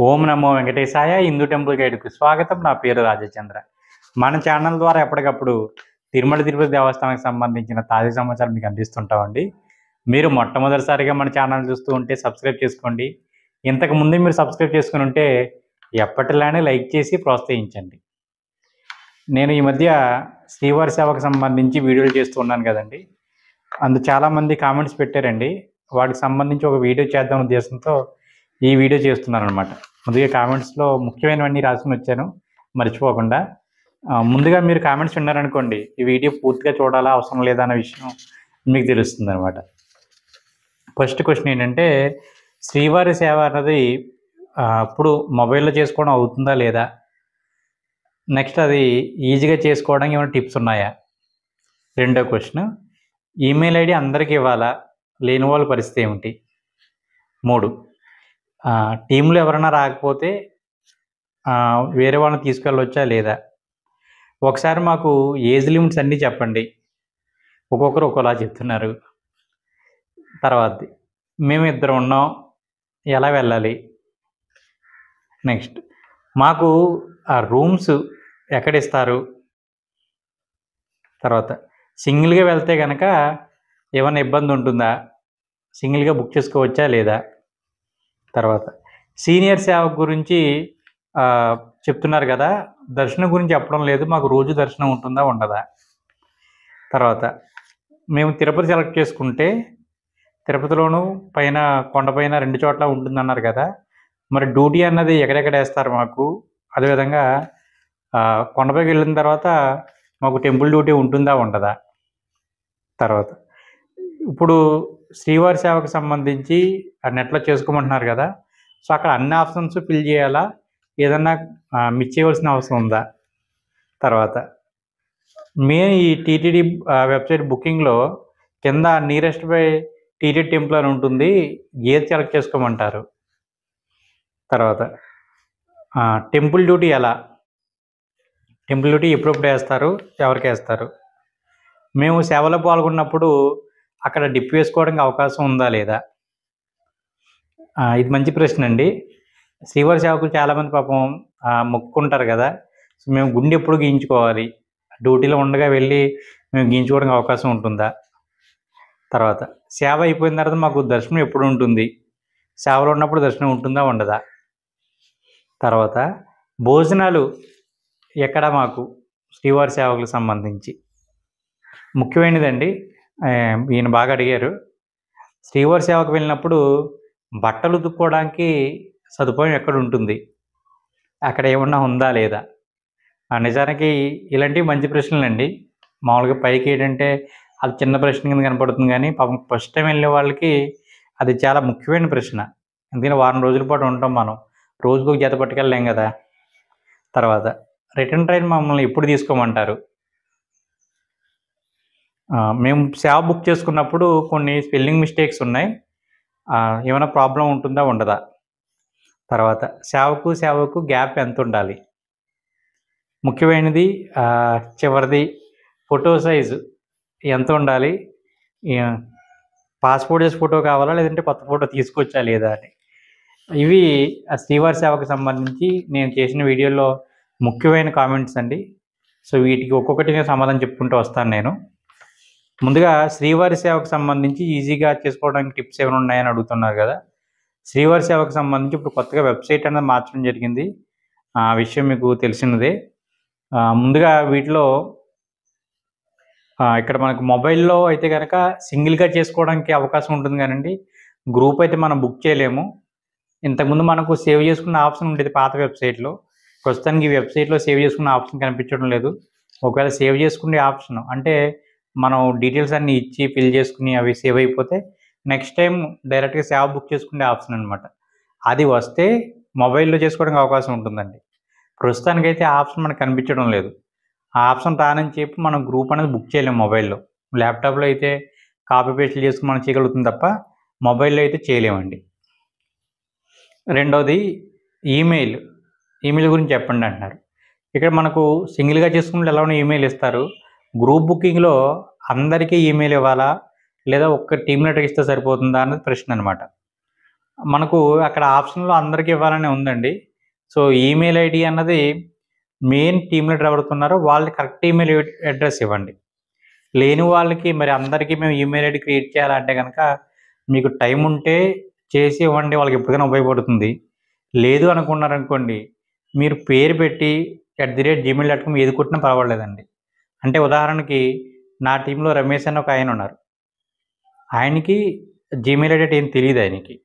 ఓం నమో వెంకటేశాయ. Hindu temple గైడ్కు స్వాగతం. నా పేరు రాజచంద్ర. మన ఛానల్ ద్వారా ఎప్పటికప్పుడు తిరుమల తిరుపతి దేవస్థానానికి సంబంధించిన తాజా సమాచారం మీకు అందిస్తుంటామండి. మీరు మొట్టమొదటిసారిగా మన ఛానల్ చూస్తూ ఉంటే సబ్స్క్రైబ్ చేసుకోండి. ఇంతకు ముందే మీరు సబ్స్క్రైబ్ చేసుకుని ఉంటే ఎప్పటిలానే లైక్ చేసి ప్రోత్సహించండి. నేను ఈ మధ్య శ్రీవారి సేవకు సంబంధించి వీడియోలు చేస్తూ ఉన్నాను కదండి. చాలామంది కామెంట్స్ పెట్టారండి. వాటికి సంబంధించి ఒక వీడియో చేద్దాం ఉద్దేశంతో ఈ వీడియో చేస్తున్నాను అనమాట. ముందుగా కామెంట్స్లో ముఖ్యమైనవన్నీ రాసుకుని వచ్చాను, మర్చిపోకుండా. ముందుగా మీరు కామెంట్స్ విన్నారనుకోండి, ఈ వీడియో పూర్తిగా చూడాలా అవసరం లేదా అన్న విషయం మీకు తెలుస్తుంది అనమాట. ఫస్ట్ క్వశ్చన్ ఏంటంటే, శ్రీవారి సేవ అన్నది ఇప్పుడు మొబైల్లో చేసుకోవడం అవుతుందా లేదా, నెక్స్ట్ అది ఈజీగా చేసుకోవడానికి ఏమైనా టిప్స్ ఉన్నాయా? రెండో క్వశ్చన్, ఈమెయిల్ ఐడి అందరికీ ఇవ్వాలా, లేని వాళ్ళ పరిస్థితి ఏమిటి? 3, టీంలో ఎవరైనా రాకపోతే వేరే వాళ్ళని తీసుకెళ్ళవచ్చా లేదా? ఒకసారి మాకు ఏజ్ లిమిట్స్ అన్నీ చెప్పండి. ఒక్కొక్కరు ఒక్కోలా చెప్తున్నారు. తర్వాత మేము 2 ఉన్నాం, ఎలా వెళ్ళాలి? నెక్స్ట్, మాకు రూమ్స్ ఎక్కడ ఇస్తారు? తర్వాత సింగిల్గా వెళ్తే కనుక ఏమైనా ఇబ్బంది ఉంటుందా? సింగిల్గా బుక్ చేసుకోవచ్చా లేదా? తర్వాత సీనియర్ సేవ గురించి చెప్తున్నారు కదా, దర్శనం గురించి చెప్పడం లేదు, మాకు రోజు దర్శనం ఉంటుందా ఉండదా? తర్వాత మేము తిరుపతి సెలెక్ట్ చేసుకుంటే తిరుపతిలోను పైన కొండపైన 2 చోట్ల ఉంటుందన్నారు కదా, మరి డ్యూటీ అన్నది ఎక్కడెక్కడ వేస్తారు మాకు? అదేవిధంగా కొండపైకి వెళ్ళిన తర్వాత మాకు టెంపుల్ డ్యూటీ ఉంటుందా ఉండదా? తర్వాత ఇప్పుడు శ్రీవారి సేవకు సంబంధించి నెట్లో చేసుకోమంటున్నారు కదా, సో అక్కడ అన్ని ఆప్షన్స్ ఫిల్ చేయాలా, ఏదన్నా మిస్ చేయవలసిన అవసరం ఉందా? తర్వాత మెయిన్ ఈ టీటీడీ వెబ్సైట్ బుకింగ్లో కింద నియరెస్ట్ బై టీటీడీ టెంపుల్ అని ఉంటుంది, ఏది సెలెక్ట్ చేసుకోమంటారు? తర్వాత టెంపుల్ డ్యూటీ ఎలా, టెంపుల్ డ్యూటీ ఎప్పుడెప్పుడు వేస్తారు, ఎవరికి వేస్తారు? మేము సేవలో పాల్గొన్నప్పుడు అక్కడ డిప్ వేసుకోవడానికి అవకాశం ఉందా లేదా? ఇది మంచి ప్రశ్న అండి. శ్రీవారి సేవకులు చాలామంది పాపం మొక్కుకుంటారు కదా, సో మేము గుండె ఎప్పుడు గీయించుకోవాలి, డ్యూటీలో ఉండగా వెళ్ళి మేము గీయించుకోవడానికి అవకాశం ఉంటుందా? తర్వాత సేవ అయిపోయిన తర్వాత మాకు దర్శనం ఎప్పుడు ఉంటుంది, సేవలో ఉన్నప్పుడు దర్శనం ఉంటుందా ఉండదా? తర్వాత భోజనాలు ఎక్కడ మాకు శ్రీవారి సేవకులకు సంబంధించి? ముఖ్యమైనదండి, ఈయన బాగా అడిగారు. శ్రీవారి సేవకు వెళ్ళినప్పుడు బట్టలు ఉతుక్కోవడానికి సదుపాయం ఎక్కడ ఉంటుంది, అక్కడ ఏమన్నా ఉందా లేదా? నిజానికి ఇలాంటివి మంచి ప్రశ్నలండి. మామూలుగా పైకి ఏంటంటే అది చిన్న ప్రశ్న కింద కనపడుతుంది, కానీ పాపం ఫస్ట్ టైం వెళ్ళే వాళ్ళకి అది చాలా ముఖ్యమైన ప్రశ్న. ఎందుకంటే వారం రోజుల పాటు ఉంటాం, మనం రోజుకు ఒక జత పట్టుకెళ్ళలేం కదా. తర్వాత రిటర్న్ ట్రైన్ మమ్మల్ని ఎప్పుడు తీసుకోమంటారు? మేము సేవ బుక్ చేసుకున్నప్పుడు కొన్ని స్పెల్లింగ్ మిస్టేక్స్ ఉన్నాయి, ఏమైనా ప్రాబ్లం ఉంటుందా ఉండదా? తర్వాత సేవకు గ్యాప్ ఎంత ఉండాలి? ముఖ్యమైనది చివరిది, ఫోటో సైజు ఎంత ఉండాలి? పాస్పోర్ట్ సైజ్ ఫోటో కావాలా, లేదంటే కొత్త ఫోటో తీసుకొచ్చా లేదా అని. ఇవి శ్రీవారి సేవకు సంబంధించి నేను చేసిన వీడియోలో ముఖ్యమైన కామెంట్స్ అండి. సో వీటికి ఒక్కొక్కటి నేను సమాధానం చెప్పుకుంటూ వస్తాను. నేను ముందుగా శ్రీవారి సేవకు సంబంధించి ఈజీగా చేసుకోవడానికి టిప్స్ ఏమైనా ఉన్నాయని అడుగుతున్నారు కదా. శ్రీవారి సేవకు సంబంధించి ఇప్పుడు కొత్తగా వెబ్సైట్ అనేది మార్చడం జరిగింది, ఆ విషయం మీకు తెలిసినదే. ముందుగా వీటిలో ఇక్కడ మనకు మొబైల్లో అయితే కనుక సింగిల్గా చేసుకోవడానికి అవకాశం ఉంటుంది, కానండి గ్రూప్ అయితే మనం బుక్ చేయలేము. ఇంతకుముందు మనకు సేవ్ చేసుకున్న ఆప్షన్ ఉండేది పాత వెబ్సైట్లో, ప్రస్తుతానికి ఈ వెబ్సైట్లో సేవ్ చేసుకున్న ఆప్షన్ కనిపించడం లేదు. ఒకవేళ సేవ్ చేసుకునే ఆప్షన్ అంటే మనం డీటెయిల్స్ అన్నీ ఇచ్చి ఫిల్ చేసుకుని అవి సేవ్ అయిపోతే నెక్స్ట్ టైం డైరెక్ట్గా సేవ బుక్ చేసుకునే ఆప్షన్ అనమాట. అది వస్తే మొబైల్లో చేసుకోవడానికి అవకాశం ఉంటుందండి. ప్రస్తుతానికైతే ఆ ఆప్షన్ మనకు కనిపించడం లేదు. ఆ ఆప్షన్ రానని చెప్పి మనం గ్రూప్ అనేది బుక్ చేయలేము మొబైల్లో. ల్యాప్టాప్లో అయితే కాపీ పేస్ట్లు చేసుకుని మనం చేయగలుగుతుంది తప్ప మొబైల్లో అయితే చేయలేమండి. రెండవది ఈమెయిల్ గురించి చెప్పండి అంటున్నారు. ఇక్కడ మనకు సింగిల్గా చేసుకుంటే ఎలా ఉన్న ఈమెయిల్ ఇస్తారు, గ్రూప్ బుకింగ్లో అందరికీ ఈమెయిల్ ఇవ్వాలా, లేదా ఒక్క టీమ్ లెటర్ ఇస్తే సరిపోతుందా అన్నది ప్రశ్న అనమాట. మనకు అక్కడ ఆప్షన్‌లో అందరికి ఇవ్వాలనే ఉందండి. సో, ఈమెయిల్ ఐడీ అన్నది మెయిన్ టీమ్ లీడర్ ఎవరైతే ఉన్నారో వాళ్ళకి కరెక్ట్ ఈమెయిల్ అడ్రెస్ ఇవ్వండి. లేని వాళ్ళకి మరి అందరికీ మేము ఈమెయిల్ ఐడీ క్రియేట్ చేయాలంటే గనక మీకు టైం ఉంటే చేసి ఇవ్వండి. వాళ్ళకి ఎప్పటికైనా ఉపయోగపడుతుంది. లేదు అనుకున్నారనుకోండి, మీరు పేరు పెట్టి @gmail.com ఏది కొట్టినా పర్వాలేదండి. అంటే ఉదాహరణకి నా టీమ్‌లో రమేష్ అని ఒక ఆయనున్నారు. ఆయనకి జీమెయిల్ ఐడీ అంటే ఏం తెలీదాయనకి.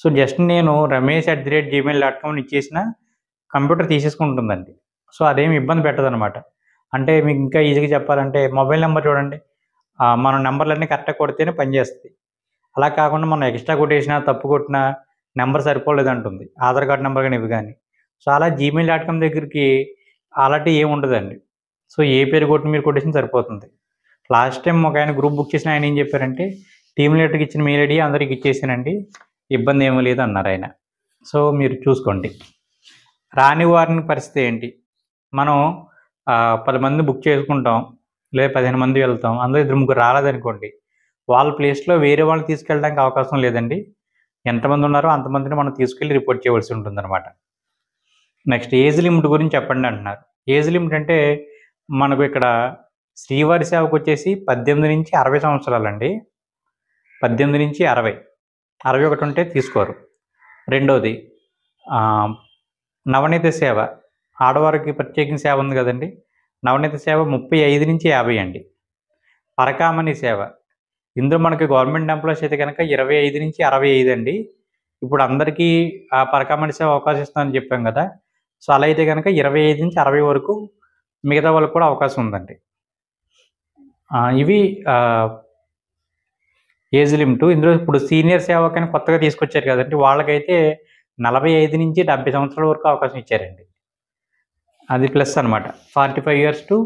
సో, జస్ట్ నేను ramesh@gmail.com అని ఇచ్చేసినా కంప్యూటర్ తీసేసుకుంటుందండి. సో, అదేమి ఇబ్బంది పెట్టదనమాట. అంటే మీకు ఇంకా ఈజీగా చెప్పాలంటే మొబైల్ నంబర్ చూడండి. మనం నంబర్‌లన్నీ కరెక్ట్‌గా కొడితేనే పనిచేస్తది. అలా కాకుండా మనం ఎక్స్ట్రా కొట్టేసినా, తప్పు కొట్టినా నంబర్ సరిపోలేదంటుంది. ఆధార్ కార్డ్ నంబర్ గాని, ఇవి గాని. సో, అలా gmail.com దగ్గరికి అలాంటివి ఏమి ఉండదండి. సో, ఏ పేరు కొట్టి మీరు కొట్టేసినా సరిపోతుంది. లాస్ట్ టైమ్ ఒకాయన గ్రూప్ బుక్ చేసిన ఆయన ఏం చెప్పారంటే, టీమ్ లీడర్‌కి ఇచ్చిన మెయిల్ ఐడీ అందరికి ఇచ్చేసానండి. ఇబ్బంది ఏమీ లేదన్నారాయన. సో, మీరు చూసుకోండి. రాని వారిని పరిస్థితి ఏంటి? మనం 10 మందిని బుక్ చేసుకుంటాం. లేదా 15 మంది వెళ్తాం. అందులో ఇద్దరు, ముగ్గురు రాలేదనుకోండి. వాళ్ళ ప్లేస్‌లో వేరే వాళ్ళని తీసుకెళ్ళడానికి అవకాశం లేదండి. ఎంతమంది ఉన్నారో అంతమందిని మనం తీసుకెళ్ళి రిపోర్ట్ చేయవలసి ఉంటుందన్నమాట. నెక్స్ట్ ఏజ్ లిమిట్ గురించి చెప్పండి అంటున్నారు. ఏజ్ లిమిట్ అంటే మనకు ఇక్కడ శ్రీవారి సేవకొచ్చేసి 18-60 సంవత్సరాలండి. 18-60. 61 ఉంటే తీసుకోరు. రెండోది నవనీత సేవ. ఆడవారికి ప్రత్యేకించి సేవ ఉంది కదండీ! నవనీత సేవ 35-50 అండి. పరకామణి సేవ. ఇందులో మనకి గవర్నమెంట్ ఎంప్లాయీస్ అయితే గనక 25-65 అండి. ఇప్పుడు అందరికీ ఆ పరకామణి సేవ అవకాశం ఇస్తామని చెప్పాం కదా! సో, అలా అయితే గనక 25-60 వరకు మిగతా వాళ్ళకి కూడా అవకాశం ఉందండి. ఇవి ఏజ్ లిమిట్. ఇందులో ఇప్పుడు సీనియర్ సేవకని కొత్తగా తీసుకొచ్చారు కదండీ! వాళ్ళకైతే 45-70 సంవత్సరాల వరకు అవకాశం ఇచ్చారండి. అది ప్లస్ అనమాట. 45 ఇయర్స్ టు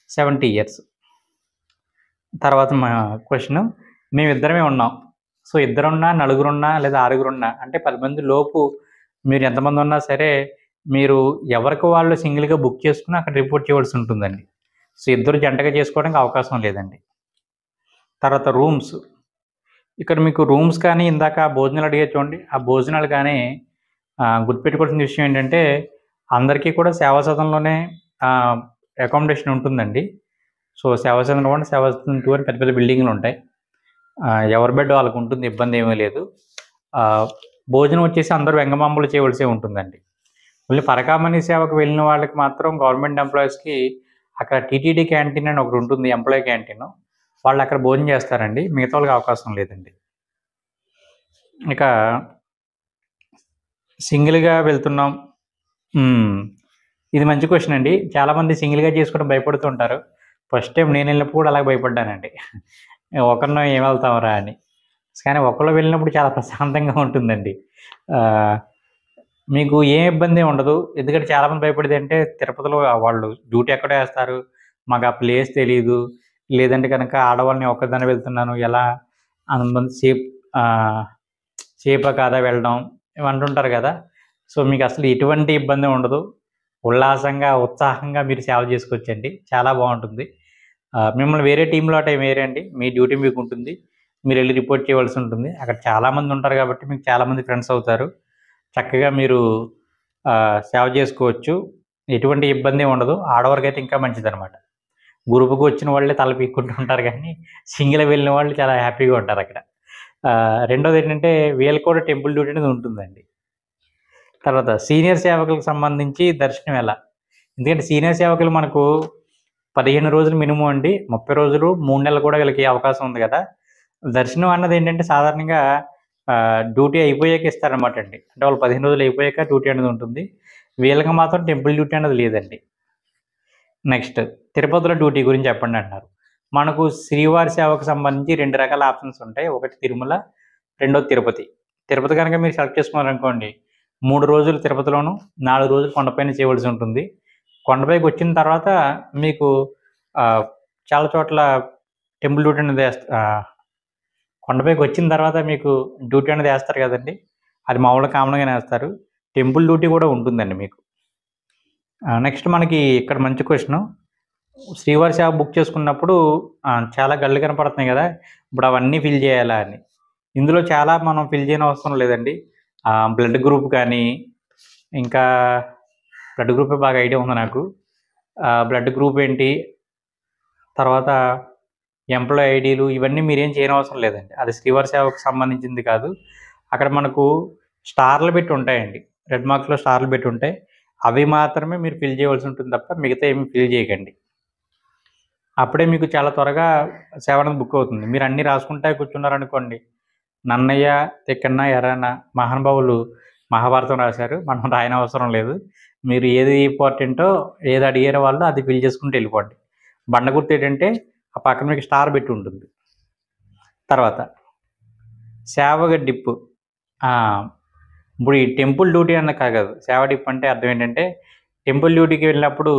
70 ఇయర్స్. తర్వాత మా క్వెషను. మేమిద్దరమే ఉన్నాం. సో, ఇద్దరున్నా, నలుగురున్నా లేదా ఆరుగురున్నా అంటే 10 మంది లోపు మీరు ఎంతమంది ఉన్నా సరే, మీరు ఎవరికి వాళ్ళు సింగిల్‌గా బుక్ చేసుకొని అక్కడ రిపోర్ట్ చేయవలసి ఉంటుందండి. సో, ఇద్దరు జంటగా చేసుకోవడానికి అవకాశం లేదండి. తర్వాత రూమ్స్. ఇక్కడ మీకు రూమ్స్ కానీ ఇందాక భోజనాలు అడిగారు చూడండి. ఆ భోజనాలు కానీ గుర్తుపెట్టుకోవాల్సిన విషయం ఏంటంటే అందరికీ కూడా సేవా సదనంలోనే అకామిడేషన్ ఉంటుందండి. సో, సేవా సదనం 1, సేవా సదనం 2 అని పెద్ద పెద్ద బిల్డింగ్‌లు ఉంటాయి. ఎవరి బెడ్ వాళ్ళకి ఉంటుంది. ఇబ్బంది ఏమీ లేదు. భోజనం వచ్చేసి అందరూ వెంగమాంబలు చేయవలసే ఉంటుందండి. మళ్ళీ పరకామణి సేవకు వెళ్ళిన వాళ్ళకి మాత్రం గవర్నమెంట్ ఎంప్లాయీస్‌కి అక్కడ టీటీడీ క్యాంటీన్ అని ఒకటి ఉంటుంది. Employee canteen. వాళ్ళు అక్కడ భోజనం చేస్తారండి. మిగతా వాళ్ళకి అవకాశం లేదండి. ఇక సింగిల్‌గా వెళ్తున్నాం. ఇది మంచి క్వెషన్ అండి. చాలామంది సింగిల్‌గా చేసుకోవడం భయపడుతూ ఉంటారు. ఫస్ట్ టైం నేను వెళ్ళినప్పుడు కూడా అలాగే భయపడ్డానండి. ఒకరినో ఏం వెళ్తాంరా అని. కానీ ఒకళ్ళు వెళ్ళినప్పుడు చాలా ప్రశాంతంగా ఉంటుందండి. మీకు ఏ ఇబ్బంది ఉండదు. ఎందుకంటే చాలామంది భయపడేదంటే తిరుపతిలో వాళ్ళు డ్యూటీ ఎక్కడో వేస్తారు. మాకు ఆ ప్లేస్ తెలీదు. లేదంటే కనుక ఆడవాళ్ళని ఒక్కదాన్నే వెళ్తున్నాను. ఎలా అంతమంది సేఫా కాదా వెళ్ళడం ఇవి అంటుంటారు కదా! సో, మీకు అసలు ఎటువంటి ఇబ్బంది ఉండదు. ఉల్లాసంగా, ఉత్సాహంగా మీరు సేవ చేసుకోవచ్చండి. చాలా బాగుంటుంది. మిమ్మల్ని వేరే టీమ్‌లో అటే వేరే అండి. మీ డ్యూటీ మీకుంటుంది. మీరెళ్లి రిపోర్ట్ చేయవలసి ఉంటుంది. అక్కడ చాలామంది ఉంటారు కాబట్టి మీకు చాలామంది ఫ్రెండ్స్ అవుతారు. చక్కగా మీరు సేవ చేసుకోవచ్చు. ఎటువంటి ఇబ్బంది ఉండదు. ఆడవారికైతే ఇంకా మంచిదనమాట. గ్రూప్‌గా వచ్చిన వాళ్ళే తల పీక్కుంటూ ఉంటారు కానీ సింగిల్‌గా వెళ్ళిన వాళ్ళు చాలా హ్యాపీగా ఉంటారక్కడ. రెండోదేంటంటే వీళ్ళకి కూడా టెంపుల్ డ్యూటీ అనేది ఉంటుందండి. తర్వాత సీనియర్ సేవకులకు సంబంధించి దర్శనం ఎలా? ఎందుకంటే సీనియర్ సేవకులు మనకు 15 రోజులు మినిమమ్ అండి. 30 రోజులు, 3 నెలలు కూడా వీళ్ళకి అవకాశం ఉంది కదా! దర్శనం అన్నది ఏంటంటే సాధారణంగా డ్యూటీ అయిపోయాక ఇస్తారనమాట అండి. అంటే వాళ్ళు 15 రోజులు అయిపోయాక డ్యూటీ అనేది ఉంటుంది. వీళ్ళకి మాత్రం టెంపుల్ డ్యూటీ అనేది లేదండి. నెక్స్ట్ తిరుపతిలో డ్యూటీ గురించి చెప్పండి అంటున్నారు. మనకు శ్రీవారి సేవకు సంబంధించి 2 రకాల ఆప్షన్స్ ఉంటాయి. ఒకటి తిరుమల, రెండోది తిరుపతి. తిరుపతి కనుక మీరు సెలెక్ట్ చేసుకున్నారనుకోండి 3 రోజులు తిరుపతిలోను, 4 రోజులు కొండపైన చేయవలసి ఉంటుంది. కొండపైకి వచ్చిన తర్వాత మీకు చాలా చోట్ల టెంపుల్ డ్యూటీ అనేది కొండపైకి వచ్చిన తర్వాత మీకు డ్యూటీ అనేది వేస్తారు కదండీ! అది మామూలుగా కామన్‌గానే వేస్తారు. టెంపుల్ డ్యూటీ కూడా ఉంటుందండి మీకు. నెక్స్ట్ మనకి ఇక్కడ మంచి క్వెషను. శ్రీవారి సేవ బుక్ చేసుకున్నప్పుడు చాలా గళ్ళు కనపడుతున్నాయి కదా! ఇప్పుడు అవన్నీ ఫిల్ చేయాలా అని. ఇందులో చాలా మనం ఫిల్ చేయని అవసరం లేదండి. బ్లడ్ గ్రూప్ కానీ, ఇంకా బ్లడ్ గ్రూపే బాగా ఐడియా ఉంది నాకు. బ్లడ్ గ్రూప్ ఏంటి, తర్వాత ఎంప్లాయీ ఐడీలు ఇవన్నీ మీరేం చేయనవసరం లేదండి. అది శ్రీవారి సేవకు సంబంధించింది కాదు. అక్కడ మనకు స్టార్లు పెట్టి ఉంటాయండి. రెడ్ మార్క్స్‌లో స్టార్లు పెట్టి ఉంటాయి. అవి మాత్రమే మీరు ఫిల్ చేయవలసి ఉంటుంది తప్ప మిగతా ఏమి ఫిల్ చేయకండి. అప్పుడే మీకు చాలా త్వరగా సేవ అనేది బుక్ అవుతుంది. మీరు అన్నీ రాసుకుంటా కూర్చున్నారనుకోండి, నన్నయ్య, తిక్కన్న, ఎర్రన్న మహానుభావులు మహాభారతం రాశారు. మనం రాయనవసరం లేదు. మీరు ఏది ఇంపార్టెంటో, ఏది అడిగారో వాళ్ళు అది ఫిల్ చేసుకుంటూ వెళ్ళిపోండి. బండ గుర్తు ఏంటంటే ఆ పక్కన మీకు స్టార్ పెట్టి ఉంటుంది. తర్వాత సేవగ డిప్. ఇప్పుడు ఈ టెంపుల్ డ్యూటీ అన్న కాదు. సేవ డిప్ అంటే అర్థం ఏంటంటే, టెంపుల్ డ్యూటీకి వెళ్ళినప్పుడు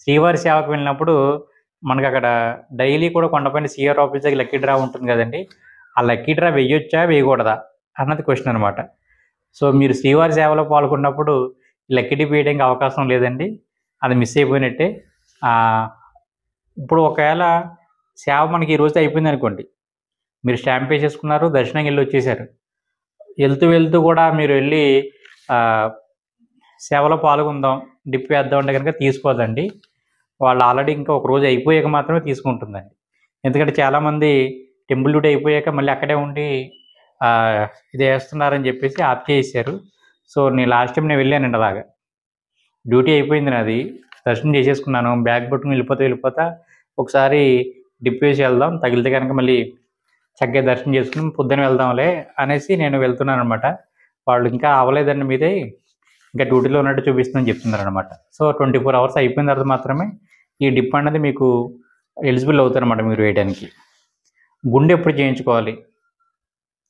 శ్రీవారి సేవకు వెళ్ళినప్పుడు మనకు అక్కడ డైలీ కూడా కొండపైన సీఆర్ ఆఫీస్ దగ్గర లక్కీ డ్రా ఉంటుంది కదండి. ఆ లక్కీ డ్రా వేయొచ్చా వేయకూడదా అన్నది క్వశ్చన్ అనమాట. సో మీరు శ్రీవారి సేవలో పాల్గొన్నప్పుడు లక్కీ డిప్ వేయడానికి అవకాశం లేదండి. అది మిస్ అయిపోయినట్టే. ఇప్పుడు ఒకవేళ సేవ మనకి ఈ రోజు అయిపోయింది అనుకోండి, మీరు స్టాంప్ వేసేసుకున్నారు, దర్శనంకి వెళ్ళి వచ్చేసారు. వెళ్తూ కూడా మీరు వెళ్ళి సేవలో పాల్గొందాం, డిప్ వేద్దాం అంటే కనుక తీసుకోదండి. వాళ్ళు ఆల్రెడీ ఇంకా ఒక రోజు అయిపోయాక మాత్రమే తీసుకుంటుందండి. ఎందుకంటే చాలామంది టెంపుల్ డ్యూటీ అయిపోయాక మళ్ళీ అక్కడే ఉండి ఇది వేస్తున్నారని చెప్పేసి ఆప్ చేసేసారు. సో నేను లాస్ట్ టైం నేను వెళ్ళానండి అలాగా. డ్యూటీ అయిపోయింది నాది, దర్శనం చేసేసుకున్నాను, బ్యాగ్ పట్టుకుని వెళ్ళిపోతా ఒకసారి డిప్ వేసి వెళ్దాం, తగిలితే కనుక మళ్ళీ చక్కగా దర్శనం చేసుకుని పొద్దున వెళ్దాంలే అనేసి నేను వెళ్తున్నాను అనమాట. వాళ్ళు ఇంకా అవ్వలేదండి మీదే, ఇంకా డ్యూటీలో ఉన్నట్టు చూపిస్తుందని చెప్తున్నారు అనమాట. సో 24 అవర్స్ అయిపోయిన తర్వాత మాత్రమే ఈ డిప్ అనేది మీకు ఎలిజిబుల్ అవుతారన్నమాట మీరు వేయడానికి. గుండె ఎప్పుడు చేయించుకోవాలి?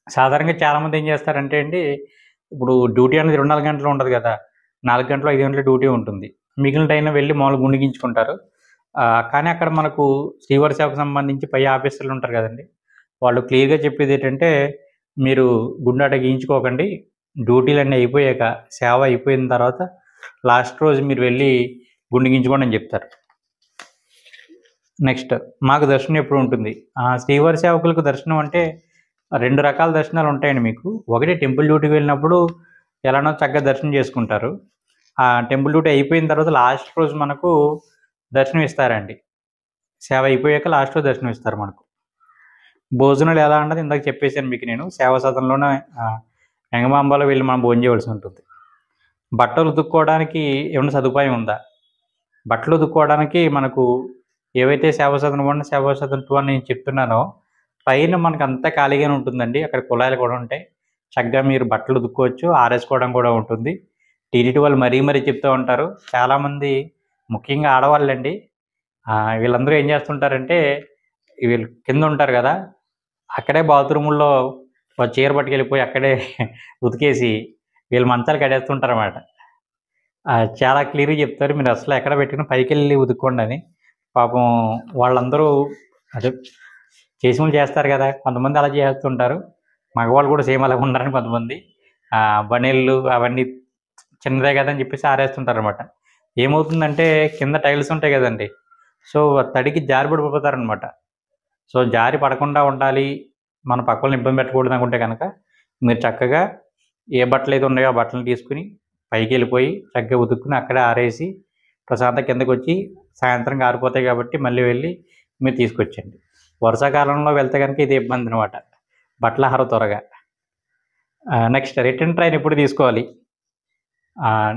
సాధారణంగా చాలామంది ఏం చేస్తారంటే అండి, ఇప్పుడు డ్యూటీ అనేది 24 గంటలు ఉండదు కదా, 4 గంటలు 5 గంటలు డ్యూటీ ఉంటుంది. మిగిలిన టైంలో వెళ్ళి మామూలుగా గుండె గీయించుకుంటారు. కానీ అక్కడ మనకు శ్రీవారి సేవకు సంబంధించి పై ఆఫీసర్లు ఉంటారు కదండి, వాళ్ళు క్లియర్గా చెప్పేది ఏంటంటే, మీరు గుండె అట గీయించుకోకండి, డ్యూటీలన్నీ అయిపోయాక, సేవ అయిపోయిన తర్వాత లాస్ట్ రోజు మీరు వెళ్ళి గుండె గీయించుకోండి అని చెప్తారు. నెక్స్ట్ మాకు దర్శనం ఎప్పుడు ఉంటుంది? శ్రీవారి సేవకులకు దర్శనం అంటే 2 రకాల దర్శనాలు ఉంటాయండి మీకు. ఒకటి టెంపుల్ డ్యూటీకి వెళ్ళినప్పుడు ఎలానో చక్కగా దర్శనం చేసుకుంటారు. టెంపుల్ డ్యూటీ అయిపోయిన తర్వాత లాస్ట్ రోజు మనకు దర్శనం ఇస్తారండి. సేవ అయిపోయాక లాస్ట్ రోజు దర్శనం ఇస్తారు మనకు. భోజనాలు ఎలా అన్నది ఇందాక చెప్పేసాను మీకు నేను. సేవా సదనంలోనే వెంగమాంబాలో వెళ్ళి మనం భోజనం చేయవలసి ఉంటుంది. బట్టలు ఉతుక్కోవడానికి ఏమైనా సదుపాయం ఉందా? బట్టలు ఉతుక్కోవడానికి మనకు ఏవైతే సేవా సదనం 1, సేవా సదనం 2 అని నేను చెప్తున్నానో, పైన మనకు అంతా ఖాళీగానే ఉంటుందండి. అక్కడ కుళాయిలు కూడా ఉంటాయి. చక్కగా మీరు బట్టలు ఉతుక్కోవచ్చు, ఆరేసుకోవడం కూడా ఉంటుంది. టీటీడీ వాళ్ళు మరీ చెప్తూ ఉంటారు. చాలామంది ముఖ్యంగా ఆడవాళ్ళండి, వీళ్ళందరూ ఏం చేస్తుంటారంటే, వీళ్ళు కింద ఉంటారు కదా, అక్కడే బాత్రూముల్లో చీర పట్టుకెళ్ళిపోయి అక్కడే ఉతికేసి వీళ్ళు మంచాలు కడేస్తుంటారన్నమాట. చాలా క్లియర్గా చెప్తారు, మీరు అసలు ఎక్కడ పెట్టినా పైకెళ్ళి ఉతుక్కోండి అని. పాపం వాళ్ళందరూ అదే చేసిన చేస్తారు కదా, కొంతమంది అలా చేస్తుంటారు. మగవాళ్ళు కూడా సేమ్ అలాగ ఉన్నారని కొంతమంది బనీళ్ళు అవన్నీ చిన్నదే కదా అని చెప్పేసి ఆరేస్తుంటారు అనమాట. ఏమవుతుందంటే కింద టైల్స్ ఉంటాయి కదండి, సో తడికి జారి పడిపోతారనమాట. సో జారి పడకుండా ఉండాలి, మన పక్కన ఇబ్బంది పెట్టకూడదు అనుకుంటే కనుక మీరు చక్కగా ఏ బట్టలు అయితే ఉన్నాయో ఆ బట్టలు తీసుకుని పైకి వెళ్ళిపోయి చక్కగా ఉతుక్కుని అక్కడే ఆరేసి ప్రశాంతంగా కిందకి వచ్చి సాయంత్రం ఆరిపోతాయి కాబట్టి మళ్ళీ వెళ్ళి మీరు తీసుకొచ్చండి. వర్షాకాలంలో వెళ్తే కనుక ఇది ఇబ్బంది అనమాట, బట్టలు ఆరవు త్వరగా. నెక్స్ట్ రిటర్న్ ట్రైన్ ఎప్పుడు తీసుకోవాలి?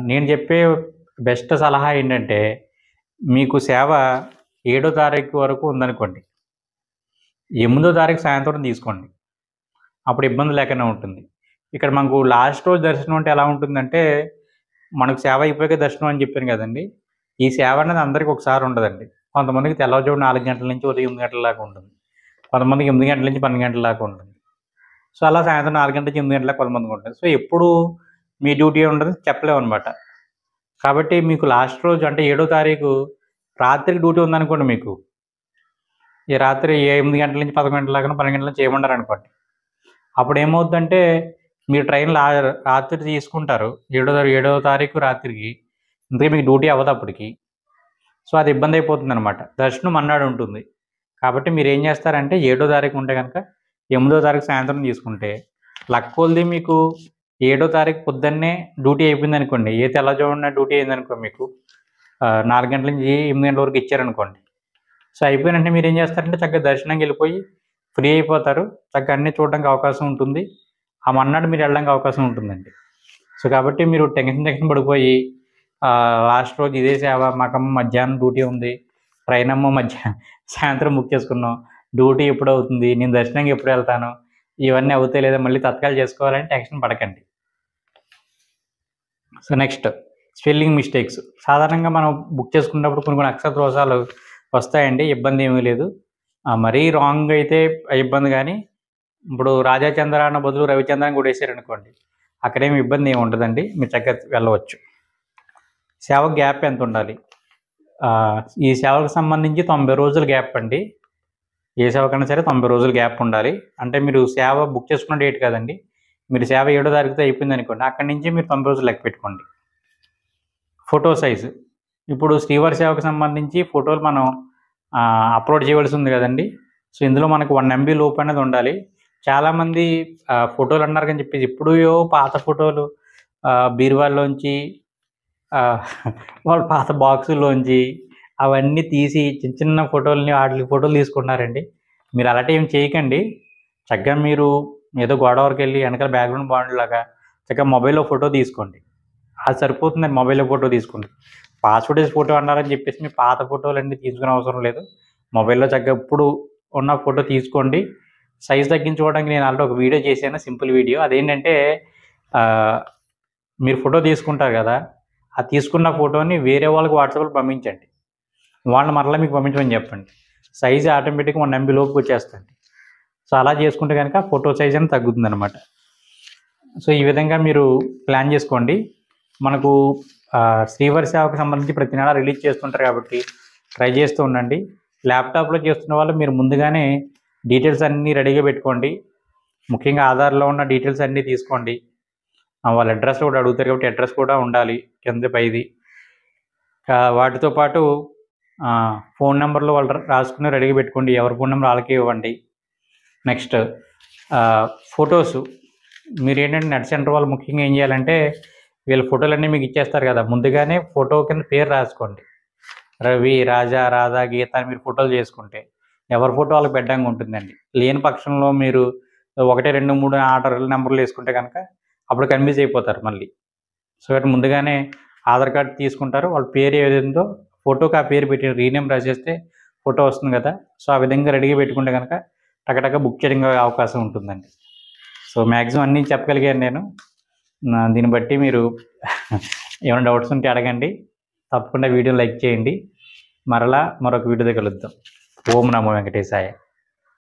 నేను చెప్పే బెస్ట్ సలహా ఏంటంటే, మీకు సేవ 7వ తారీఖు వరకు ఉందనుకోండి, 8వ తారీఖు సాయంత్రం తీసుకోండి, అప్పుడు ఇబ్బంది లేకుండా ఉంటుంది. ఇక్కడ మనకు లాస్ట్ రోజు దర్శనం అంటే ఎలా ఉంటుందంటే, మనకు సేవ అయిపోయాక దర్శనం అని చెప్పాను కదండి, ఈ సేవ అనేది అందరికీ ఒకసారి ఉండదండి. కొంతమందికి తెల్లవారుజాము 4 గంటల నుంచి ఉదయం 8 గంటల దాకా ఉంటుంది, కొంతమందికి 8 గంటల నుంచి 12 గంటల దాకా ఉంటుంది. సో అలా సాయంత్రం 4 గంటల నుంచి 8 గంటల దాకా కొంతమందికి ఉంటుంది. సో ఎప్పుడు మీ డ్యూటీ ఉండదు చెప్పలేము అనమాట. కాబట్టి మీకు లాస్ట్ రోజు అంటే 7వ తారీఖు రాత్రికి డ్యూటీ ఉందనుకోండి, మీకు ఈ రాత్రి 8 గంటల నుంచి 11 గంటల దాకా 12 గంటల నుంచి చేయమన్నారు అనుకోండి, అప్పుడు ఏమవుతుందంటే మీరు ట్రైన్ రాత్రి తీసుకుంటారు 7వ తారీఖు రాత్రికి, ఇందుకే మీకు డ్యూటీ అవ్వదు అప్పటికి. సో అది ఇబ్బంది అయిపోతుంది అనమాట. దర్శనం అన్నాడు ఉంటుంది. కాబట్టి మీరు ఏం చేస్తారంటే 7వ తారీఖు ఉంటే కనుక 8వ తారీఖు సాయంత్రం తీసుకుంటే లక్ కొలది మీకు 7వ తారీఖు పొద్దున్నే డ్యూటీ అయిపోయింది అనుకోండి. ఏ తెల్లవారుజామున డ్యూటీ అయిందనుకో మీకు 4 గంటల నుంచి 8 గంటల వరకు ఇచ్చారనుకోండి. సో అయిపోయిన వెంటనే మీరు ఏం చేస్తారంటే చక్కగా దర్శనంకి వెళ్ళిపోయి ఫ్రీ అయిపోతారు. చక్కగా అన్నీ చూడడానికి అవకాశం ఉంటుంది. ఆ మర్నాడు మీరు వెళ్ళడానికి అవకాశం ఉంటుందండి. సో కాబట్టి మీరు టెన్షన్ పడిపోయి లాస్ట్ రోజు ఇదే సేవ, మాకమ్మ మధ్యాహ్నం డ్యూటీ ఉంది, ట్రైన్ అమ్మ సాయంత్రం బుక్ చేసుకున్నాం, డ్యూటీ ఎప్పుడు అవుతుంది, నేను దర్శనంకి ఎప్పుడు వెళ్తాను, ఇవన్నీ అవుతాయి లేదా మళ్ళీ తత్కాలు చేసుకోవాలని టెన్షన్ పడకండి. So next spelling mistakes. సాధారణంగా మనం బుక్ చేసుకున్నప్పుడు కొన్ని అక్షర దోషాలు వస్తాయండి, ఇబ్బంది ఏమీ లేదు. మరీ రాంగ్ అయితే ఇబ్బంది, కానీ ఇప్పుడు రాజాచంద్ర అన్న బదులు రవిచంద్ర అని కూడా వేసారనుకోండి, అక్కడేమి ఇబ్బంది ఏమి ఉండదండి, మీరు చక్కగా వెళ్ళవచ్చు. సేవ గ్యాప్ ఎంత ఉండాలి? ఈ సేవకు సంబంధించి 90 రోజుల గ్యాప్ అండి. ఏ సేవకైనా సరే 90 రోజుల గ్యాప్ ఉండాలి. అంటే మీరు సేవ బుక్ చేసుకున్న డేట్ కదండి, మీరు సేవ 7వ తారీఖుతో అయిపోయింది అనుకోండి, అక్కడి నుంచి మీరు 90 రోజులు లెక్క పెట్టుకోండి. Photo size. ఇప్పుడు శ్రీవారి సేవకు సంబంధించి ఫోటోలు మనం అప్లోడ్ చేయవలసి ఉంది కదండి. సో ఇందులో మనకు 1 MB లోపు అనేది ఉండాలి. చాలామంది ఫోటోలు అన్నారు కానీ చెప్పేసి ఎప్పుడో పాత ఫోటోలు బీరువాల్లోంచి వాళ్ళ పాత బాక్సుల్లోంచి అవన్నీ తీసి చిన్న చిన్న ఫోటోలని వాటి ఫోటోలు తీసుకుంటున్నారండి. మీరు అలాంటి ఏం చేయకండి. చక్కగా మీరు ఏదో గోడవరికి వెళ్ళి వెనకాల బ్యాక్గ్రౌండ్ బాగుండేలాగా చక్కగా మొబైల్లో ఫోటో తీసుకోండి, అది సరిపోతుందండి. మొబైల్లో ఫోటో తీసుకోండి. పాస్పోర్ట్ ఫోటో అన్నారని చెప్పేసి మీ పాత ఫోటోలు అన్నీ తీసుకునే అవసరం లేదు. మొబైల్లో చక్కగా ఇప్పుడు ఉన్న ఫోటో తీసుకోండి. సైజ్ తగ్గించుకోవడానికి నేను ఆల్రెడీ ఒక వీడియో చేశాను, సింపుల్ వీడియో. అదేంటంటే మీరు ఫోటో తీసుకుంటారు కదా, ఆ తీసుకున్న ఫోటోని వేరే వాళ్ళకి వాట్సాప్లో పంపించండి, వాళ్ళు మరలా మీకు పంపించమని చెప్పండి. సైజు ఆటోమేటిక్గా 1 MB లోపుకి వచ్చేస్తుంది. సో అలా చేసుకుంటే కనుక ఫోటో సైజ్ అని తగ్గుతుంది అనమాట. సో ఈ విధంగా మీరు ప్లాన్ చేసుకోండి. మనకు శ్రీవారి సేవకు సంబంధించి ప్రతి నెల రిలీజ్ చేస్తుంటారు కాబట్టి ట్రై చేస్తూ ఉండండి. ల్యాప్టాప్లో చేస్తున్న వాళ్ళు మీరు ముందుగానే డీటెయిల్స్ అన్నీ రెడీగా పెట్టుకోండి. ముఖ్యంగా ఆధార్లో ఉన్న డీటెయిల్స్ అన్నీ తీసుకోండి. వాళ్ళ అడ్రస్ కూడా అడుగుతారు కాబట్టి అడ్రస్ కూడా ఉండాలి కింద పైది. వాటితో పాటు ఫోన్ నెంబర్లు వాళ్ళు రాసుకుని రెడీగా పెట్టుకోండి. ఎవరి ఫోన్ నెంబర్ వాళ్ళకి ఇవ్వండి. Next photos. మీరు ఏంటంటే నెట్ సెంటర్ వాళ్ళు ముఖ్యంగా ఏం చేయాలంటే వీళ్ళ ఫోటోలన్నీ మీకు ఇచ్చేస్తారు కదా, ముందుగానే ఫోటో కింద పేరు రాసుకోండి. రవి, రాజా, రాధా, గీత అని మీరు ఫోటోలు చేసుకుంటే ఎవరి ఫోటో వాళ్ళకి పెట్టడానికి ఉంటుందండి. లేని పక్షంలో మీరు 1, 2, 3 ఆర్డర్ నెంబర్లు వేసుకుంటే కనుక అప్పుడు కన్ఫ్యూజ్ అయిపోతారు మళ్ళీ. సో అటు ముందుగానే ఆధార్ కార్డు తీసుకుంటారు, వాళ్ళ పేరు ఏదైందో ఫోటోకి ఆ పేరు పెట్టి రీనేమ్ రాసేస్తే ఫోటో వస్తుంది కదా. సో ఆ విధంగా రెడీగా పెట్టుకుంటే కనుక టకటక బుక్ చేయడానికి అవకాశం ఉంటుందండి. సో మ్యాక్సిమం అన్నీ చెప్పగలిగాను నేను. దీన్ని బట్టి మీరు ఏమైనా డౌట్స్ ఉంటే అడగండి. తప్పకుండా వీడియో లైక్ చేయండి. మరలా మరొక వీడియోతో కలుద్దాం. ఓం నమో వెంకటేశాయ.